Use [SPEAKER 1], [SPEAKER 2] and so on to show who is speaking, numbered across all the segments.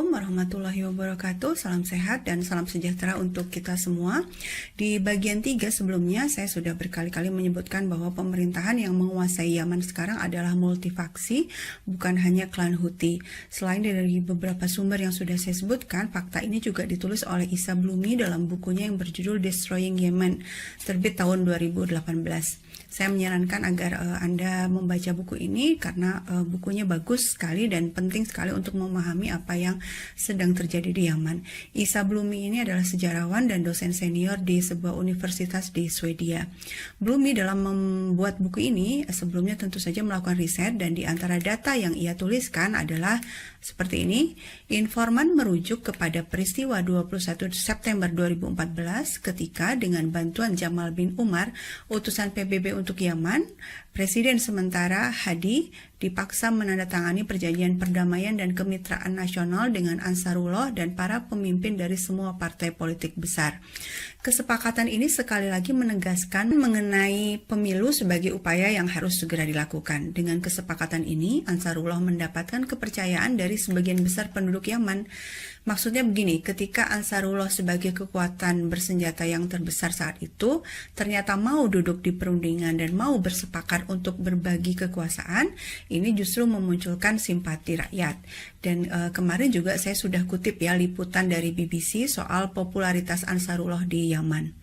[SPEAKER 1] Assalamualaikum warahmatullahi wabarakatuh. Salam sehat dan salam sejahtera untuk kita semua. Di bagian 3 sebelumnya saya sudah berkali-kali menyebutkan bahwa pemerintahan yang menguasai Yaman sekarang adalah multifaksi, bukan hanya klan Houthi. Selain dari beberapa sumber yang sudah saya sebutkan, fakta ini juga ditulis oleh Issa Blumi dalam bukunya yang berjudul Destroying Yemen, terbit tahun 2018. Saya menyarankan agar Anda membaca buku ini karena bukunya bagus sekali dan penting sekali untuk memahami apa yang sedang terjadi di Yaman. Issa Blumi ini adalah sejarawan dan dosen senior di sebuah universitas di Swedia. Blumi dalam membuat buku ini sebelumnya tentu saja melakukan riset, dan di antara data yang ia tuliskan adalah seperti ini. Informan merujuk kepada peristiwa 21 September 2014 ketika dengan bantuan Jamal bin Umar, utusan PBB untuk Yaman, Presiden sementara Hadi dipaksa menandatangani perjanjian perdamaian dan kemitraan nasional dengan Ansarullah dan para pemimpin dari semua partai politik besar. Kesepakatan ini sekali lagi menegaskan mengenai pemilu sebagai upaya yang harus segera dilakukan. Dengan kesepakatan ini, Ansarullah mendapatkan kepercayaan dari sebagian besar penduduk Yaman. Maksudnya begini, ketika Ansarullah sebagai kekuatan bersenjata yang terbesar saat itu ternyata mau duduk di perundingan dan mau bersepakat untuk berbagi kekuasaan, ini justru memunculkan simpati rakyat. Dan kemarin juga saya sudah kutip ya liputan dari BBC soal popularitas Ansarullah di Yaman.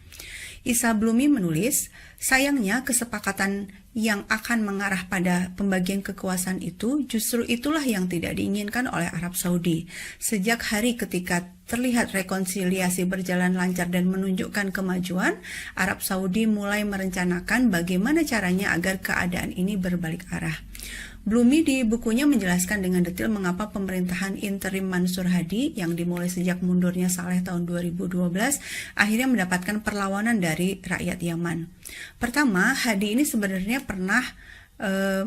[SPEAKER 1] Issa Blumi menulis, sayangnya kesepakatan yang akan mengarah pada pembagian kekuasaan itu justru itulah yang tidak diinginkan oleh Arab Saudi. Sejak hari ketika terlihat rekonsiliasi berjalan lancar dan menunjukkan kemajuan, Arab Saudi mulai merencanakan bagaimana caranya agar keadaan ini berbalik arah. Blumi di bukunya menjelaskan dengan detail mengapa pemerintahan interim Mansur Hadi yang dimulai sejak mundurnya Saleh tahun 2012 akhirnya mendapatkan perlawanan dari rakyat Yaman. Pertama, Hadi ini sebenarnya pernah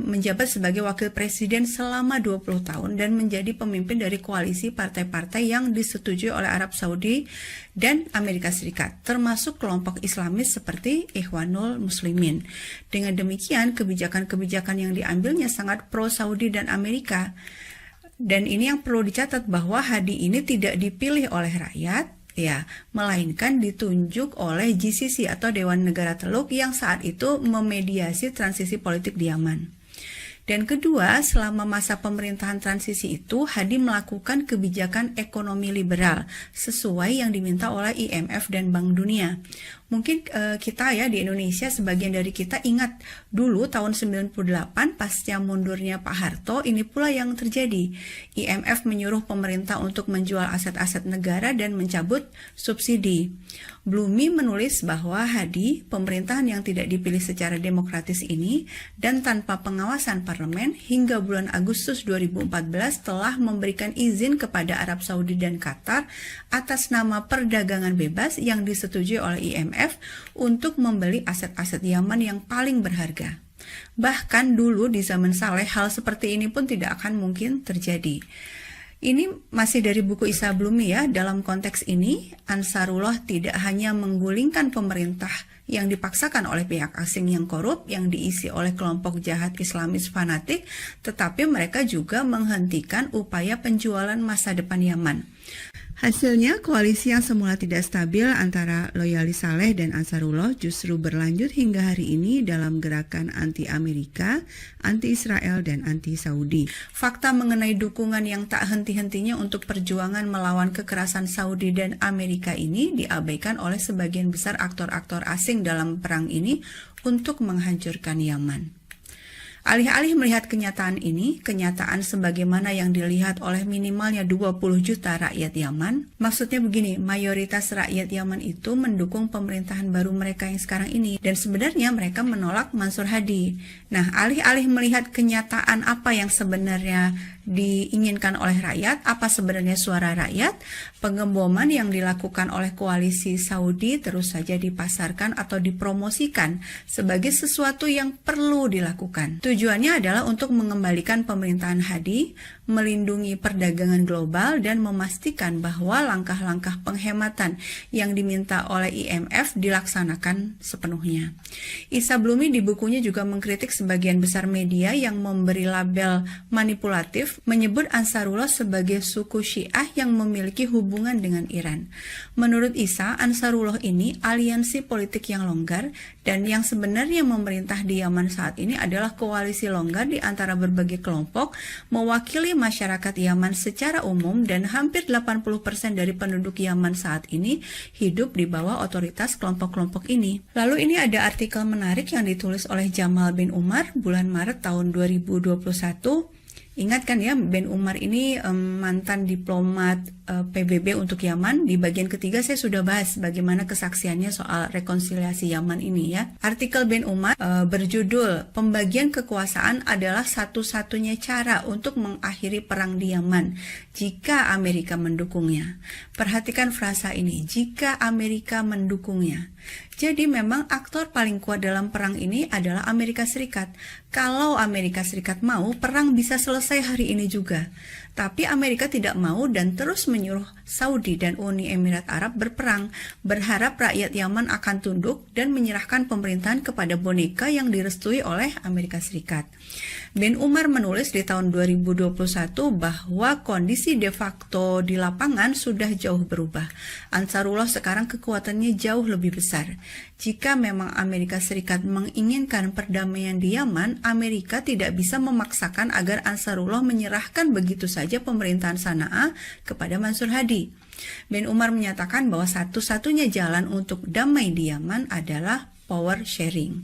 [SPEAKER 1] menjabat sebagai wakil presiden selama 20 tahun dan menjadi pemimpin dari koalisi partai-partai yang disetujui oleh Arab Saudi dan Amerika Serikat, termasuk kelompok Islamis seperti Ikhwanul Muslimin. Dengan demikian, kebijakan-kebijakan yang diambilnya sangat pro-Saudi dan Amerika. Dan ini yang perlu dicatat bahwa Hadi ini tidak dipilih oleh rakyat, melainkan ditunjuk oleh GCC atau Dewan Negara Teluk yang saat itu memediasi transisi politik di Yaman. Dan kedua, selama masa pemerintahan transisi itu, Hadi melakukan kebijakan ekonomi liberal sesuai yang diminta oleh IMF dan Bank Dunia. Mungkin kita ya di Indonesia, sebagian dari kita ingat dulu tahun 98 pasca mundurnya Pak Harto, ini pula yang terjadi. IMF menyuruh pemerintah untuk menjual aset-aset negara dan mencabut subsidi. Blumi menulis bahwa Hadi, pemerintahan yang tidak dipilih secara demokratis ini dan tanpa pengawasan parlemen hingga bulan Agustus 2014 telah memberikan izin kepada Arab Saudi dan Qatar atas nama perdagangan bebas yang disetujui oleh IMF untuk membeli aset-aset Yaman yang paling berharga. Bahkan dulu di zaman Saleh hal seperti ini pun tidak akan mungkin terjadi. Ini masih dari buku Issa Blumi ya. Dalam konteks ini, Ansarullah tidak hanya menggulingkan pemerintah yang dipaksakan oleh pihak asing yang korup yang diisi oleh kelompok jahat Islamis fanatik, tetapi mereka juga menghentikan upaya penjualan masa depan Yaman. Hasilnya, koalisi yang semula tidak stabil antara loyalis Saleh dan Ansarullah justru berlanjut hingga hari ini dalam gerakan anti-Amerika, anti-Israel, dan anti-Saudi. Fakta mengenai dukungan yang tak henti-hentinya untuk perjuangan melawan kekerasan Saudi dan Amerika ini diabaikan oleh sebagian besar aktor-aktor asing dalam perang ini untuk menghancurkan Yaman. Alih-alih melihat kenyataan ini, kenyataan sebagaimana yang dilihat oleh minimalnya 20 juta rakyat Yaman, maksudnya begini, mayoritas rakyat Yaman itu mendukung pemerintahan baru mereka yang sekarang ini, dan sebenarnya mereka menolak Mansur Hadi. Nah, alih-alih melihat kenyataan apa yang sebenarnya diinginkan oleh rakyat, apa sebenarnya suara rakyat, pengeboman yang dilakukan oleh koalisi Saudi terus saja dipasarkan atau dipromosikan sebagai sesuatu yang perlu dilakukan. Tujuannya adalah untuk mengembalikan pemerintahan Hadi, melindungi perdagangan global dan memastikan bahwa langkah-langkah penghematan yang diminta oleh IMF dilaksanakan sepenuhnya. Isa Blumi di bukunya juga mengkritik sebagian besar media yang memberi label manipulatif, menyebut Ansarullah sebagai suku Syiah yang memiliki hubungan dengan Iran. Menurut Isa, Ansarullah ini aliansi politik yang longgar, dan yang sebenarnya memerintah di Yaman saat ini adalah koalisi longgar di antara berbagai kelompok mewakili masyarakat Yaman secara umum, dan hampir 80% dari penduduk Yaman saat ini hidup di bawah otoritas kelompok-kelompok ini. Lalu ini ada artikel menarik yang ditulis oleh Jamal bin Umar bulan Maret tahun 2021. Ingat kan ya, Ben Umar ini mantan diplomat PBB untuk Yaman. Di bagian ketiga saya sudah bahas bagaimana kesaksiannya soal rekonsiliasi Yaman ini ya. Artikel Ben Umar berjudul "Pembagian kekuasaan adalah satu-satunya cara untuk mengakhiri perang di Yaman jika Amerika mendukungnya." Perhatikan frasa ini, jika Amerika mendukungnya. Jadi memang aktor paling kuat dalam perang ini adalah Amerika Serikat. Kalau Amerika Serikat mau, perang bisa selesai hari ini juga. Tapi Amerika tidak mau dan terus menyuruh Saudi dan Uni Emirat Arab berperang, berharap rakyat Yaman akan tunduk dan menyerahkan pemerintahan kepada boneka yang direstui oleh Amerika Serikat. Ben Umar menulis di tahun 2021 bahwa kondisi de facto di lapangan sudah jauh berubah. Ansarullah sekarang kekuatannya jauh lebih besar. Jika memang Amerika Serikat menginginkan perdamaian di Yaman, Amerika tidak bisa memaksakan agar Ansarullah menyerahkan begitu saja pemerintahan Sanaa kepada Mansur Hadi. Ben Umar menyatakan bahwa satu-satunya jalan untuk damai di Yaman adalah power sharing.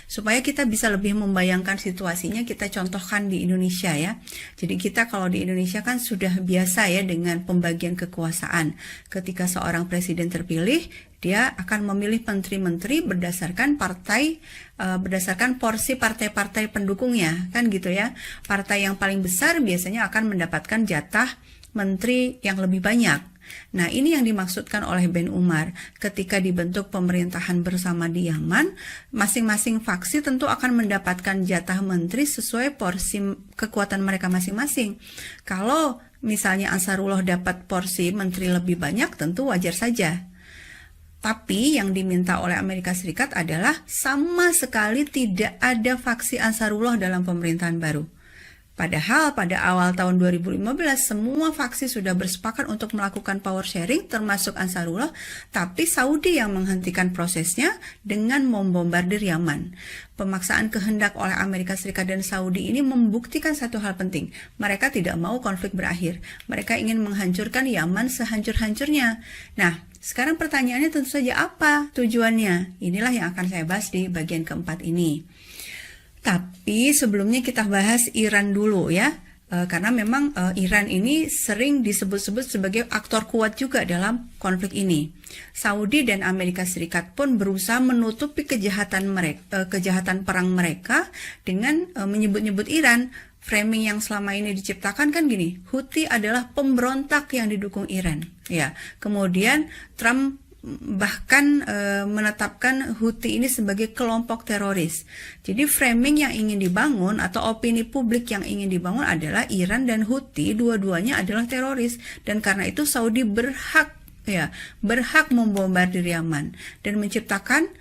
[SPEAKER 1] Supaya kita bisa lebih membayangkan situasinya, kita contohkan di Indonesia ya. Jadi kita kalau di Indonesia kan sudah biasa ya dengan pembagian kekuasaan. Ketika seorang presiden terpilih, dia akan memilih menteri-menteri berdasarkan berdasarkan porsi partai-partai pendukungnya, kan gitu ya. Partai yang paling besar biasanya akan mendapatkan jatah menteri yang lebih banyak. Nah, ini yang dimaksudkan oleh Ben Umar. Ketika dibentuk pemerintahan bersama di Yaman, masing-masing faksi tentu akan mendapatkan jatah menteri sesuai porsi kekuatan mereka masing-masing. Kalau misalnya Ansarullah dapat porsi menteri lebih banyak, tentu wajar saja. Tapi yang diminta oleh Amerika Serikat adalah sama sekali tidak ada faksi Ansarullah dalam pemerintahan baru. Padahal pada awal tahun 2015 semua faksi sudah bersepakat untuk melakukan power sharing termasuk Ansarullah, tapi Saudi yang menghentikan prosesnya dengan membombardir Yaman. Pemaksaan kehendak oleh Amerika Serikat dan Saudi ini membuktikan satu hal penting. Mereka tidak mau konflik berakhir. Mereka ingin menghancurkan Yaman sehancur-hancurnya. Nah, sekarang pertanyaannya tentu saja apa tujuannya? Inilah yang akan saya bahas di bagian keempat ini. Tapi sebelumnya kita bahas Iran dulu ya, karena memang Iran ini sering disebut-sebut sebagai aktor kuat juga dalam konflik ini. Saudi dan Amerika Serikat pun berusaha menutupi kejahatan perang mereka dengan menyebut-nyebut Iran. Framing yang selama ini diciptakan kan gini, Houthi adalah pemberontak yang didukung Iran. Ya, kemudian Trump bahkan menetapkan Houthi ini sebagai kelompok teroris. Jadi framing yang ingin dibangun atau opini publik yang ingin dibangun adalah Iran dan Houthi dua-duanya adalah teroris, dan karena itu Saudi berhak membombardir Yaman dan menciptakan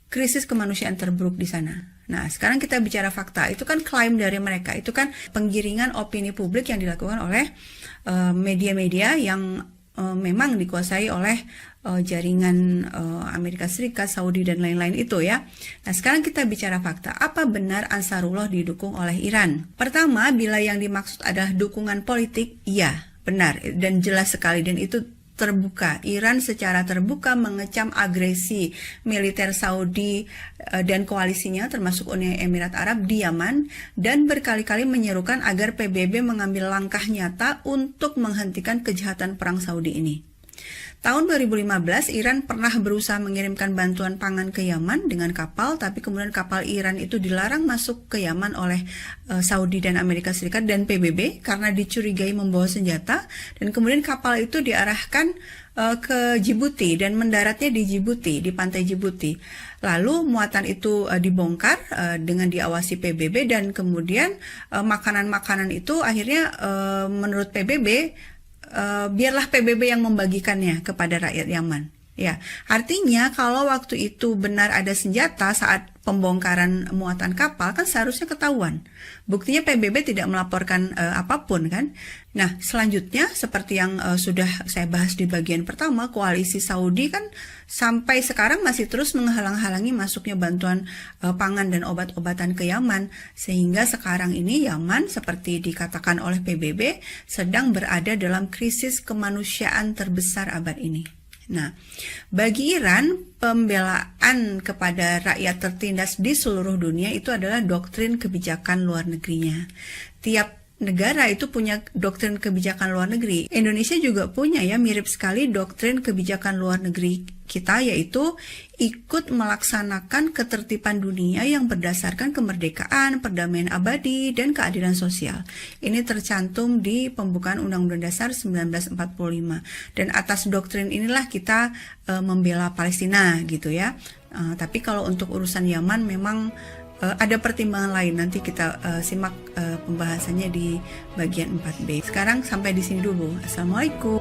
[SPEAKER 1] krisis kemanusiaan terburuk di sana. Nah, sekarang kita bicara fakta. Itu kan klaim dari mereka. Itu kan penggiringan opini publik yang dilakukan oleh media-media yang memang dikuasai oleh jaringan Amerika Serikat, Saudi, dan lain-lain itu ya. Nah, sekarang kita bicara fakta. Apa benar Ansarullah didukung oleh Iran? Pertama, bila yang dimaksud adalah dukungan politik, iya, benar dan jelas sekali, dan itu terbuka. Iran secara terbuka mengecam agresi militer Saudi dan koalisinya termasuk Uni Emirat Arab di Yaman, dan berkali-kali menyerukan agar PBB mengambil langkah nyata untuk menghentikan kejahatan perang Saudi ini. Tahun 2015, Iran pernah berusaha mengirimkan bantuan pangan ke Yaman dengan kapal, tapi kemudian kapal Iran itu dilarang masuk ke Yaman oleh Saudi dan Amerika Serikat dan PBB karena dicurigai membawa senjata, dan kemudian kapal itu diarahkan ke Djibouti dan mendaratnya di Djibouti, di pantai Djibouti. Lalu muatan itu dibongkar dengan diawasi PBB, dan kemudian makanan-makanan itu akhirnya menurut PBB biarlah PBB yang membagikannya kepada rakyat Yaman. Ya, artinya kalau waktu itu benar ada senjata saat pembongkaran muatan kapal, kan seharusnya ketahuan. Buktinya PBB tidak melaporkan apapun kan. Nah, selanjutnya seperti yang sudah saya bahas di bagian pertama, koalisi Saudi kan sampai sekarang masih terus menghalang-halangi masuknya bantuan pangan dan obat-obatan ke Yaman, sehingga sekarang ini Yaman seperti dikatakan oleh PBB sedang berada dalam krisis kemanusiaan terbesar abad ini. Nah, bagi Iran, pembelaan kepada rakyat tertindas di seluruh dunia itu adalah doktrin kebijakan luar negerinya. Tiap negara itu punya doktrin kebijakan luar negeri. Indonesia juga punya ya, mirip sekali doktrin kebijakan luar negeri kita, yaitu ikut melaksanakan ketertiban dunia yang berdasarkan kemerdekaan, perdamaian abadi, dan keadilan sosial. Ini tercantum di pembukaan Undang-Undang Dasar 1945. Dan atas doktrin inilah kita membela Palestina gitu ya. Tapi kalau untuk urusan Yaman memang ada pertimbangan lain. Nanti kita simak pembahasannya di bagian 4B. Sekarang sampai di sini dulu. Assalamualaikum.